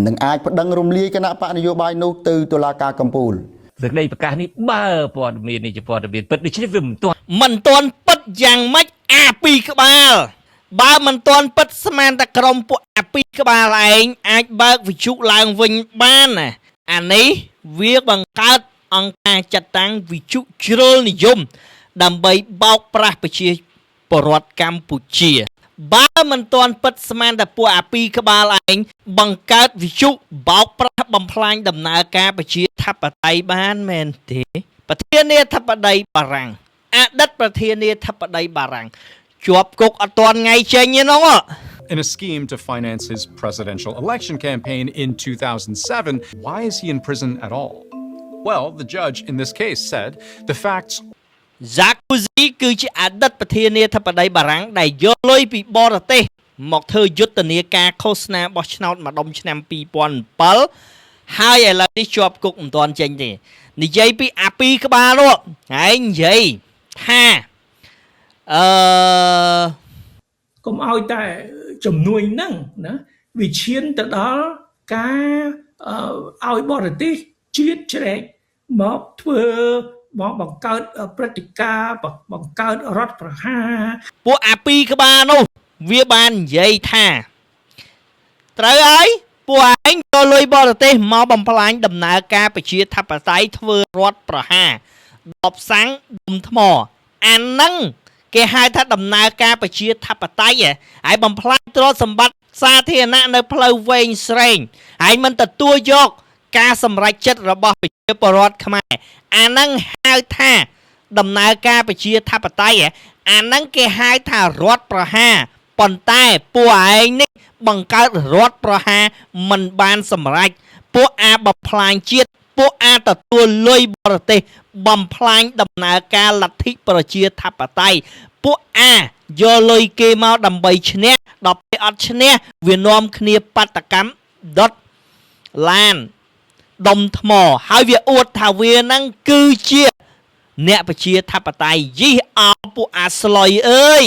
នឹងអាចប្តឹងរំលាយគណៈបកនយោបាយនោះទៅតុលាការកំពូល សេចក្តីប្រកាសនេះបើព័ត៌មាននេះជាព័ត៌មានពិតដូច្នេះវាមិនទាន់ពិតយ៉ាងម៉េចអាពីរក្បាលបើមិនទាន់ពិតស្មានតែក្រុមពួកអាពីរក្បាលឯងអាចបើកវិទ្យុឡើងវិញបានណាអានេះវាបង្កើតអង្គការចាត់តាំងវិទ្យុជ្រុលនិយមដើម្បីបោកប្រាស់ប្រជាពលរដ្ឋកម្ពុជាបើមិនទាន់ពិតស្មានតែពួកអាពីរក្បាលឯងបង្កើតវិទ្យុបោកប្រាស់បំផ្លាញដំណើរការប្រជាធិបតេយ្យបានមែនទេប្រធានាធិបតីបារាំងអតីតប្រធានាធិបតីបារាំងជាប់គុកអត់ទាន់ថ្ងៃចេញទេនោះ In a scheme to finance his presidential election campaign in 2007, why is he in prison at all? Well, the judge in this case said the facts Sarkozy គឺជាអតីតប្រធានាធិបតីបារាំងដែលយកលុយពីបរទេសមកធ្វើយុទ្ធនាការឃោសនាបោះឆ្នោតម្ដុំឆ្នាំ2007ហើយឥឡូវនេះជាប់គុកមិនទាន់ចេញទេនិយាយពីអាពីរក្បាលនោះហើយនិយាយថាកុំឲ្យតែជំនួយហ្នឹងណាវាឈានទៅដល់ការឲ្យបរទេសជាតិជ្រែកមកធ្វើមកបង្កើតព្រឹត្តិការណ៍បង្កើតរដ្ឋប្រហារពួកអាពីរក្បាលនោះវាបាននិយាយថាត្រូវហើយពួកឯងយកលុយបរទេសមកបំផ្លាញដំណើរការប្រជាធិបតេយ្យធ្វើរដ្ឋប្រហារដបសាំងដុំថ្មអាហ្នឹងគេហៅថាដំណើរការប្រជាធិបតេយ្យហើយបំផ្លាញទ្រព្យសម្បត្តិសាធារណៈនៅផ្លូវវែងស្រេងហើយមិនទទួលយកការសម្រេចចិត្តរបស់ប្រជាពលរដ្ឋខ្មែរអាហ្នឹងហៅថាដំណើរការប្រជាធិបតេយ្យអាហ្នឹងគេហៅថារដ្ឋប្រហារប៉ុន្តែពួកឯងនេះបង្កើតរដ្ឋប្រហារមិនបានសម្រេចពួកអាបំផ្លាញជាតិពួកអាទទួលលុយបរទេសបំផ្លាញដំណើរការលទ្ធិប្រជាធិបតេយ្យពួកអាយកលុយគេមកដើម្បីឈ្នះដល់ពេលអត់ឈ្នះវានាំគ្នាបាតកម្មដុតឡានដុំថ្មហើយវាអួតថាវាហ្នឹងគឺជាអ្នកប្រជាធិបតេយ្យយីអោពួកអាស្លុយអើយ